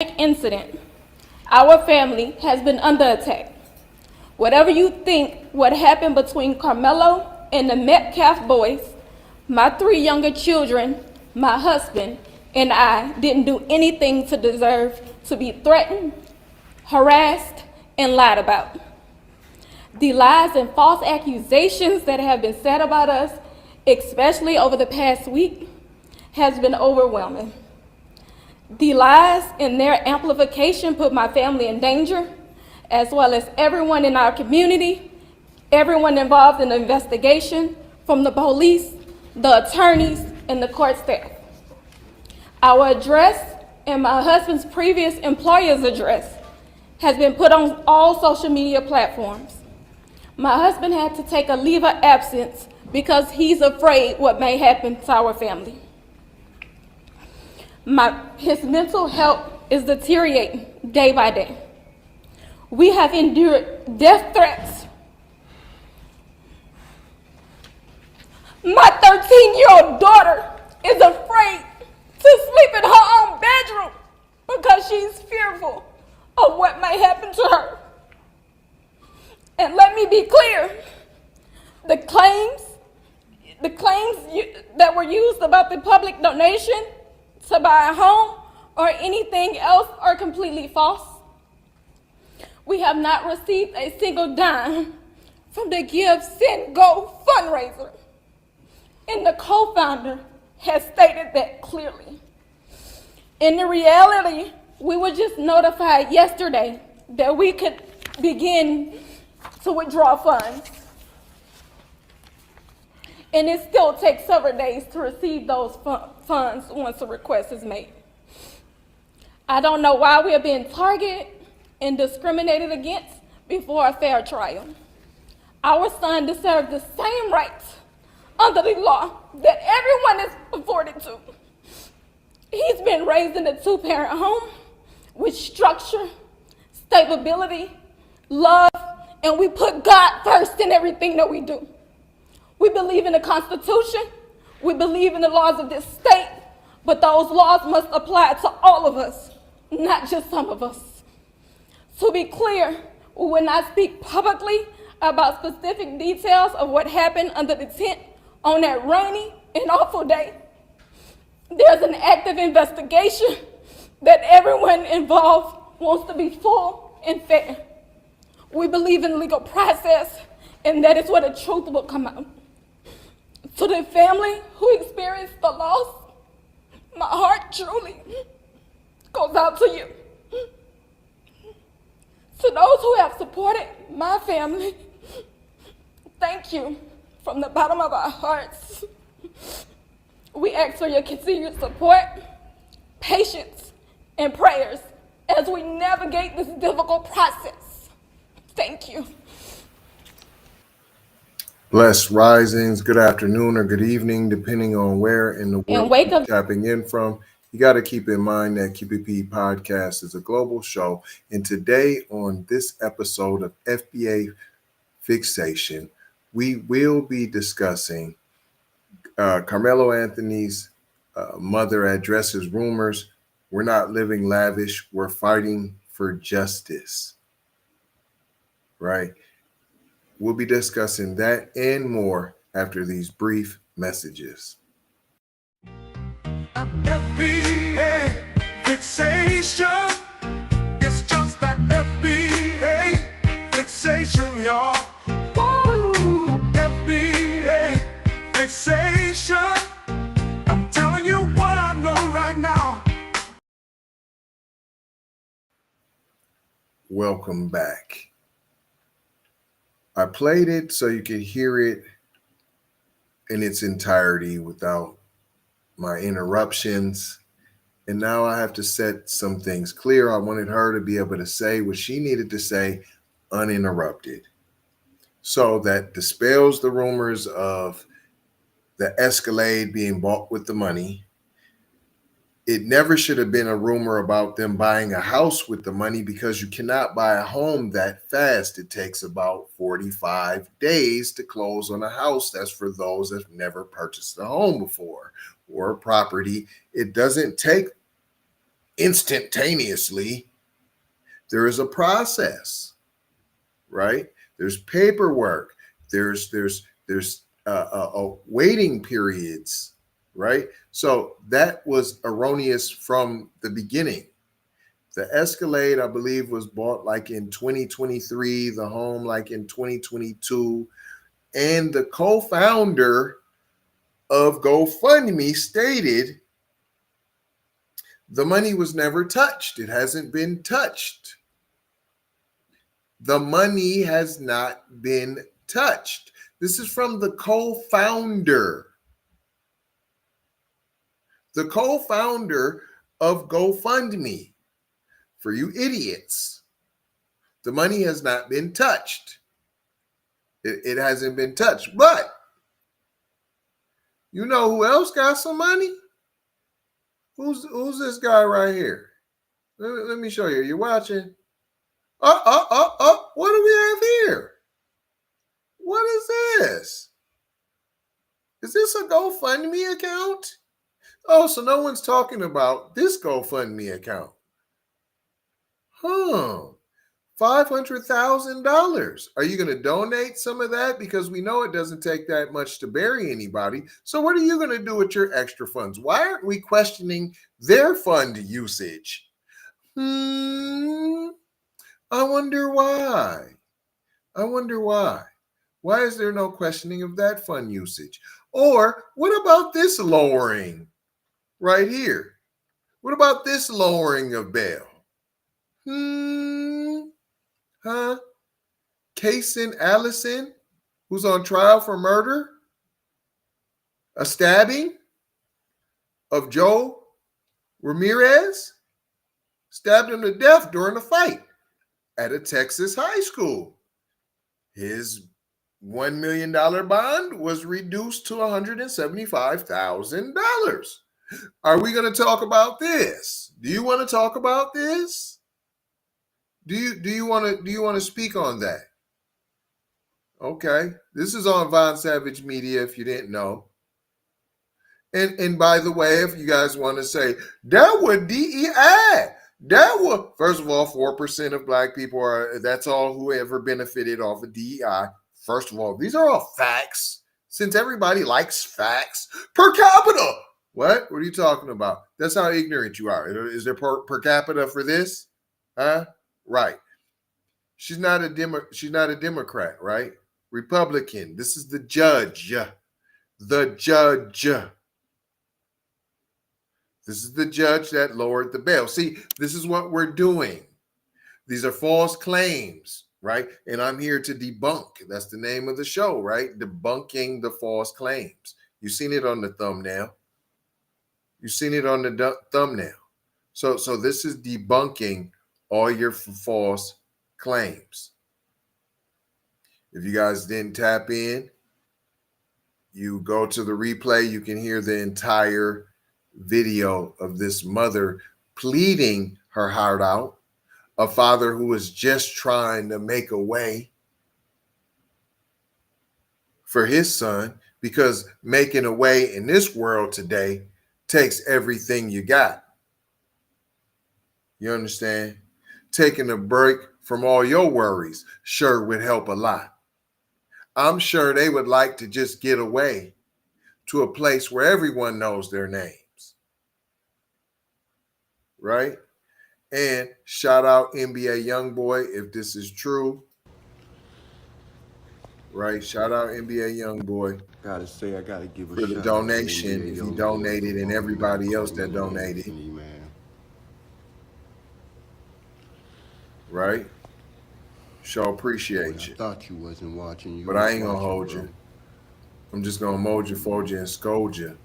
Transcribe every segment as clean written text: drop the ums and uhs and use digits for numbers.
incident, our family has been under attack. Whatever you think what happened between Karmelo and the Metcalf boys, my 3 younger children, my husband, and I didn't do anything to deserve to be threatened, harassed, and lied about. The lies and false accusations that have been said about us, especially over the past week, has been overwhelming. The lies and their amplification put my family in danger, as well as everyone in our community, everyone involved in the investigation, from the police, the attorneys, and the court staff. Our address and my husband's previous employer's address has been put on all social media platforms. My husband had to take a leave of absence because he's afraid what may happen to our family. His mental health is deteriorating day by day. We have endured death threats. My 13-year-old daughter is afraid to sleep in her own bedroom because she's fearful of what may happen to her. And let me be clear, the claims that were used about the public donation to buy a home or anything else are completely false. We have not received a single dime from the Give, Send, Go fundraiser. And the co-founder has stated that clearly. In the reality, we were just notified yesterday that we could begin to withdraw funds. And it still takes several days to receive those funds once a request is made. I don't know why we are being targeted and discriminated against before a fair trial. Our son deserves the same rights under the law that everyone is afforded to. He's been raised in a 2-parent home with structure, stability, love, and we put God first in everything that we do. We believe in the Constitution, we believe in the laws of this state, but those laws must apply to all of us, not just some of us. To be clear, we will not speak publicly about specific details of what happened under the tent on that rainy and awful day. There's an active investigation that everyone involved wants to be full and fair. We believe in the legal process, and that is where the truth will come out. To the family who experienced the loss, my heart truly goes out to you. To those who have supported my family, thank you from the bottom of our hearts. We ask for your continued support, patience, and prayers as we navigate this difficult process. Thank you. Blessed risings, good afternoon or good evening, depending on where in the world you're tapping in from. You got to keep in mind that QPP Podcast is a global show. And today on this episode of FBA Fixation, we will be discussing Karmelo Anthony's mother addresses rumors. We're not living lavish. We're fighting for justice, right? We'll be discussing that and more after these brief messages. FBA fixation. It's just that FBA fixation, y'all. Woo! FBA fixation. I'm telling you what I know right now. Welcome back. I played it so you could hear it in its entirety without my interruptions. And now I have to set some things clear. I wanted her to be able to say what she needed to say uninterrupted. So that dispels the rumors of the Escalade being bought with the money. It never should have been a rumor about them buying a house with the money because you cannot buy a home that fast. It takes about 45 days to close on a house. That's for those that have never purchased a home before or a property. It doesn't take instantaneously. There is a process, right? There's paperwork. There's waiting periods, right? So that was erroneous from the beginning. The Escalade, I believe, was bought like in 2023, the home like in 2022. And the co-founder of GoFundMe stated the money was never touched. It hasn't been touched. The money has not been touched. This is from the co-founder. The co-founder of GoFundMe. For you idiots, the money has not been touched. It hasn't been touched. But you know who else got some money? Who's this guy right here? Let me show you. You're watching. What do we have here? What is this? Is this a GoFundMe account? Oh, so no one's talking about this GoFundMe account. $500,000. Are you going to donate some of that? Because we know it doesn't take that much to bury anybody. So what are you going to do with your extra funds? Why aren't we questioning their fund usage? I wonder why. Why is there no questioning of that fund usage? Or what about this lowering right here? What about this lowering of bail? Kaysen Allison, who's on trial for murder, a stabbing of Joe Ramirez, stabbed him to death during a fight at a Texas high school. His $1 million bond was reduced to $175,000. Are we going to talk about this? Do you want to talk about this? Do you want to speak on that? Okay, this is on Von Savage Media. If you didn't know, and by the way, if you guys want to say that was DEI, that was, first of all, 4% of black people are. That's all who ever benefited off of DEI. First of all, these are all facts. Since everybody likes facts, per capita. What are you talking about? That's how ignorant you are. Is there per capita for this? Huh? Right. She's not a Democrat, right? Republican. This is the judge. The judge. This is the judge that lowered the bail. See, this is what we're doing. These are false claims, right? And I'm here to debunk. That's the name of the show, right? Debunking the false claims. You've seen it on the thumbnail. You've seen it on the thumbnail. So this is debunking all your false claims. If you guys didn't tap in, you go to the replay, you can hear the entire video of this mother pleading her heart out, a father who is just trying to make a way for his son, because making a way in this world today takes everything you got. You understand? Taking a break from all your worries sure would help a lot. I'm sure they would like to just get away to a place where everyone knows their names. Right? And shout out NBA Youngboy if this is true. Right? Shout out NBA Youngboy. Gotta say, I gotta give a for the shout donation. out to If he donated and everybody else that donated. Me, man. Right? Sure Boy, appreciate I you. thought you wasn't watching. You But was I ain't gonna watching, hold bro. you. I'm just gonna mold you, fold you, and scold you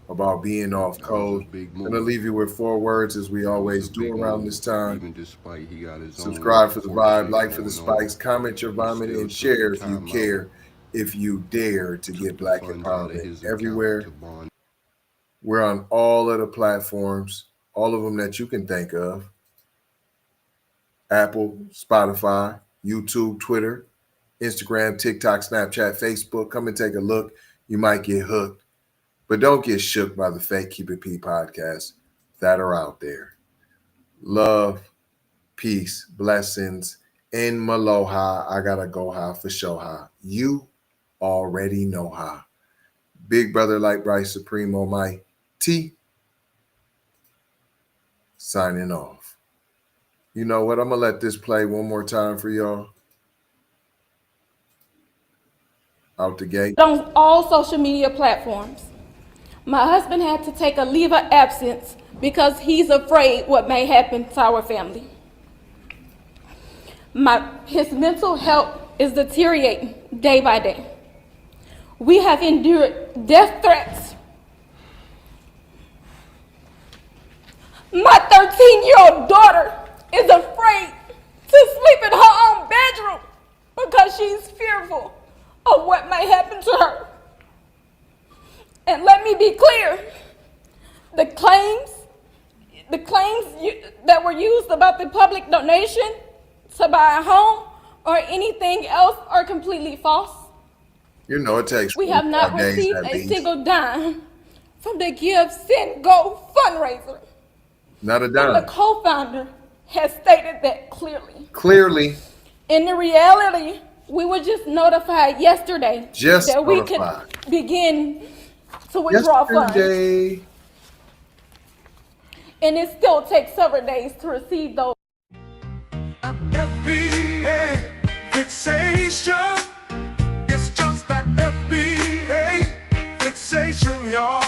about being off That was a code. big I'm gonna move. leave you with 4 words as we That was always a do big around move, this time. Even despite he got his Subscribe own for the court vibe, shit like for the going on, spikes, comment your he vomit, still and took share the if you time out, care, if you dare to took get the Black funds out of empowerment his account everywhere. to bond. We're on all of the platforms, all of them that you can think of. Apple, Spotify, YouTube, Twitter, Instagram, TikTok, Snapchat, Facebook. Come and take a look. You might get hooked. But don't get shook by the fake Keep It P podcast that are out there. Love, peace, blessings. In Maloha, I gotta go high for show high. You already know how. Big brother like Bryce Supremo, my T, signing off. You know what? I'm gonna let this play one more time for y'all. Out the gate. On all social media platforms. My husband had to take a leave of absence because he's afraid what may happen to our family. His mental health is deteriorating day by day. We have endured death threats. My 13-year-old daughter is afraid to sleep in her own bedroom because she's fearful of what may happen to her. And let me be clear, the claims that were used about the public donation to buy a home or anything else are completely false. You know it takes. We have not received a single dime from the Give, Send, Go fundraiser. Not a And the dime. co-founder has stated that clearly. Clearly, In the reality, we were just notified yesterday Just that we notified. could begin to withdraw funds. yesterday. And it still takes several days to receive those. FBA fixation. It's just that FBA fixation, y'all.